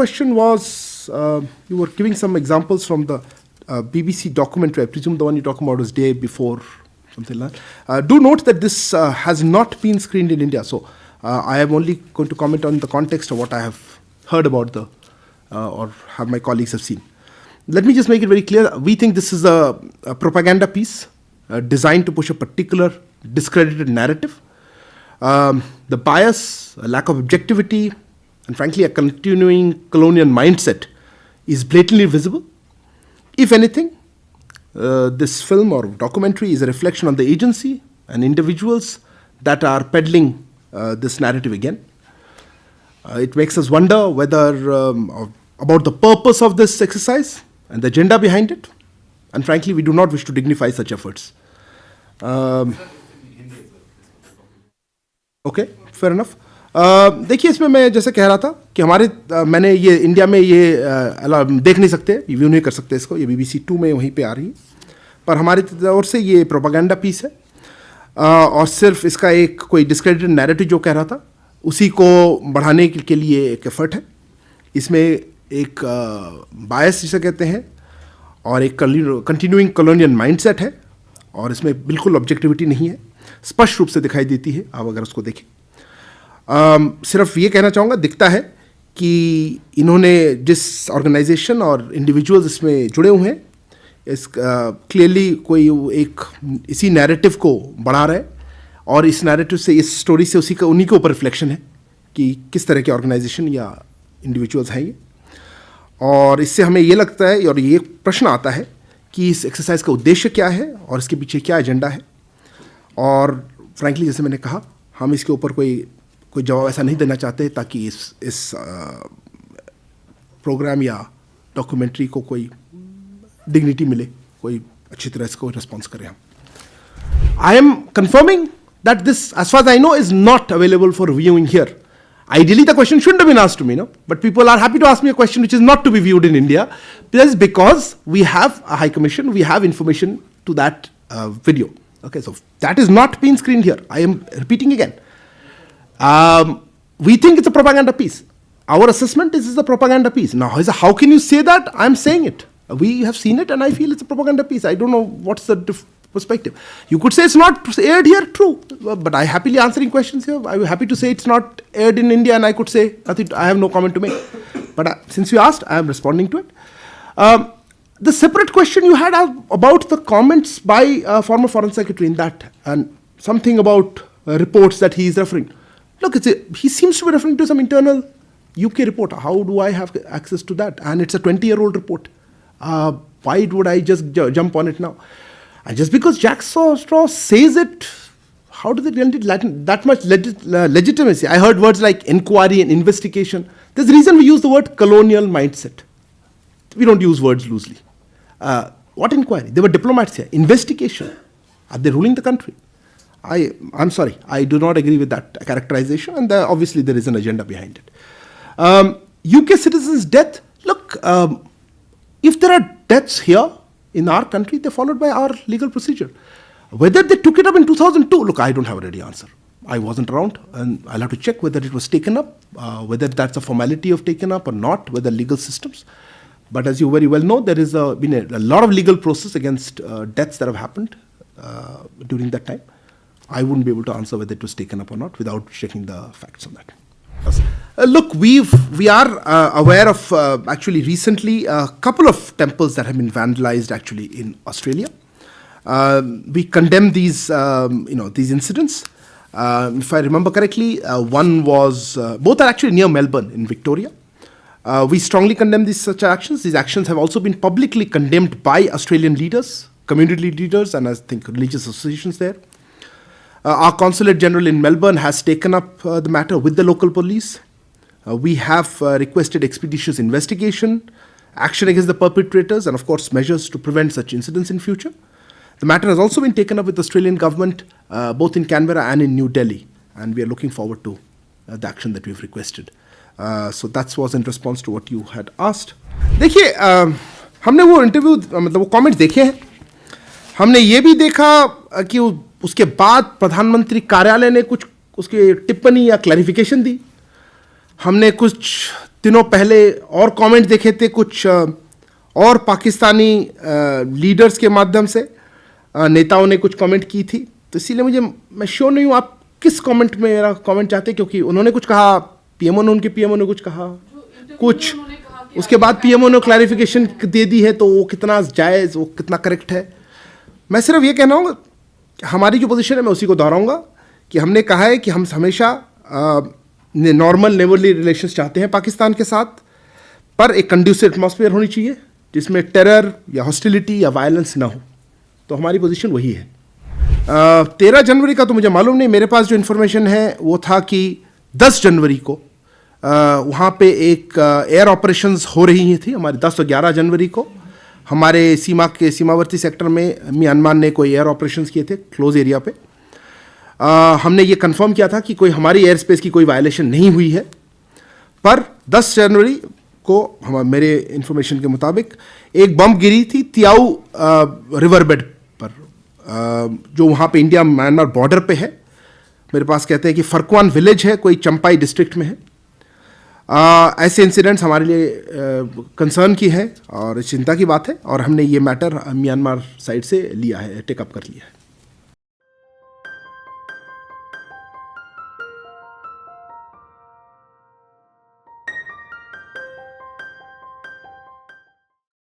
Question was, you were giving some examples from the BBC documentary. I presume the one you're talking about was day before, something like that. Do note that this has not been screened in India. So I am only going to comment on the context of what I have heard about or have my colleagues have seen. Let me just make it very clear. We think this is a propaganda piece designed to push a particular discredited narrative. The bias, a lack of objectivity, and frankly a continuing colonial mindset is blatantly visible. If anything, this film or documentary is a reflection on the agency and individuals that are peddling this narrative again. It makes us wonder whether about the purpose of this exercise and the agenda behind it. And frankly, we do not wish to dignify such efforts. Okay, fair enough. देखिए, इसमें मैं जैसे कह रहा था कि मैंने ये इंडिया में ये देख नहीं सकते, रिव्यू नहीं कर सकते इसको, ये BBC 2 में वहीं पे आ रही है, पर हमारी ओर से ये प्रोपागेंडा पीस है और सिर्फ इसका एक कोई डिस्क्रेडिटेड नैरेटिव जो कह रहा था उसी को बढ़ाने के लिए एक एफर्ट है. इसमें एक बायस जिसे कहते हैं और एक कंटिन्यूइंग कॉलोनियल माइंडसेट है और इसमें बिल्कुल ऑब्जेक्टिविटी नहीं है, स्पष्ट रूप से दिखाई देती है आप अगर उसको देखें. सिर्फ ये कहना चाहूँगा, दिखता है कि इन्होंने जिस ऑर्गेनाइजेशन और इंडिविजुअल्स इसमें जुड़े हुए हैं, इस क्लियरली कोई एक इसी नैरेटिव को बढ़ा रहा है और इस नैरेटिव से, इस स्टोरी से उन्हीं के ऊपर रिफ्लेक्शन है कि किस तरह के ऑर्गेनाइजेशन या इंडिविजुअल्स हैं ये. और इससे हमें ये लगता है और ये प्रश्न आता है कि इस एक्सरसाइज का उद्देश्य क्या है और इसके पीछे क्या एजेंडा है. और फ्रैंकली जैसे मैंने कहा, हम इसके ऊपर कोई जवाब ऐसा नहीं देना चाहते ताकि इस प्रोग्राम या डॉक्यूमेंट्री को कोई डिग्निटी मिले, कोई अच्छी तरह इसको रिस्पॉन्स करें. हम I am confirming that this, as far as I know, is not available for viewing here. Ideally, the question shouldn't have been asked to me, no? But people are happy to ask me a question which is not to be viewed in India. That is because we have a High Commission, we have information to that video. Okay, so that is not being screened here. I am repeating again. We think it's a propaganda piece. Our assessment is a propaganda piece. Now, how can you say that? I'm saying it. We have seen it and I feel it's a propaganda piece. I don't know what's the perspective. You could say it's not aired here, true. But I'm happily answering questions here. I'm happy to say it's not aired in India and I could say, I have no comment to make. But since you asked, I am responding to it. The separate question you had about the comments by former Foreign Secretary in that and something about reports that he is referring. Look, he seems to be referring to some internal UK report. How do I have access to that? And it's a 20-year-old report. Why would I just jump on it now? And just because Jack Straw says it, how does it get that much legitimacy? I heard words like inquiry and investigation. There's a reason we use the word colonial mindset. We don't use words loosely. What inquiry? They were diplomats here. Investigation. Are they ruling the country? I'm sorry, I do not agree with that characterization, and obviously there is an agenda behind it. UK citizens' death, look, if there are deaths here in our country, they're followed by our legal procedure. Whether they took it up in 2002, look, I don't have a ready answer. I wasn't around, and I'll have to check whether it was taken up, whether that's a formality of taken up or not, whether legal systems. But as you very well know, there has been a lot of legal process against deaths that have happened during that time. I wouldn't be able to answer whether it was taken up or not without checking the facts on that. Look, we are aware of actually recently a couple of temples that have been vandalized actually in Australia. We condemn these incidents. If I remember correctly, one was both are actually near Melbourne in Victoria. We strongly condemn such actions. These actions have also been publicly condemned by Australian leaders, community leaders, and I think religious associations there. Our Consulate General in Melbourne has taken up the matter with the local police. We have requested expeditious investigation, action against the perpetrators, and of course measures to prevent such incidents in future. The matter has also been taken up with the Australian government, both in Canberra and in New Delhi, and we are looking forward to the action that we've requested. So that was in response to what you had asked. देखिए, हमने वो interview मतलब वो comments देखे हैं. हमने ये भी देखा कि उसके बाद प्रधानमंत्री कार्यालय ने कुछ उसकी टिप्पणी या क्लैरिफिकेशन दी. हमने कुछ दिनों पहले और कमेंट देखे थे कुछ और पाकिस्तानी लीडर्स के माध्यम से, नेताओं ने कुछ कमेंट की थी, तो इसीलिए मैं श्योर नहीं हूँ आप किस कमेंट में मेरा कमेंट चाहते हैं, क्योंकि उन्होंने कुछ कहा, उनके पीएमओ ने कुछ कहा, कुछ उसके बाद पीएमओ ने क्लैरिफिकेशन दे दी है, तो वो कितना जायज़, वो कितना करेक्ट है। मैं सिर्फ ये कहना हूँ, हमारी जो पोजीशन है मैं उसी को दोहराऊंगा कि हमने कहा है कि हम हमेशा नॉर्मल नेबरली रिलेशंस चाहते हैं पाकिस्तान के साथ, पर एक कंड्यूसिव एटमॉस्फेयर होनी चाहिए जिसमें टेरर या हॉस्टिलिटी या वायलेंस ना हो। तो हमारी पोजीशन वही है। 13 जनवरी का तो मुझे मालूम नहीं, मेरे पास जो इन्फॉर्मेशन है वो था कि 10 जनवरी को वहाँ पे एक एयर ऑपरेशंस हो रही थी हमारे 10 और 11 जनवरी को हमारे सीमावर्ती सेक्टर में म्यांमार ने कोई एयर ऑपरेशंस किए थे क्लोज एरिया पे। हमने ये कंफर्म किया था कि कोई हमारी एयर स्पेस की कोई वायलेशन नहीं हुई है, पर 10 जनवरी को मेरे इंफॉर्मेशन के मुताबिक एक बम गिरी थी तियाऊ रिवर बेड पर, जो वहाँ पे इंडिया म्यांमार बॉर्डर पे है। मेरे पास कहते हैं कि फरक्वान विलेज है, कोई चंपाई डिस्ट्रिक्ट में है। ऐसे इंसिडेंट्स हमारे लिए कंसर्न की है और चिंता की बात है, और हमने ये मैटर म्यांमार साइड से लिया है, टेकअप कर लिया है।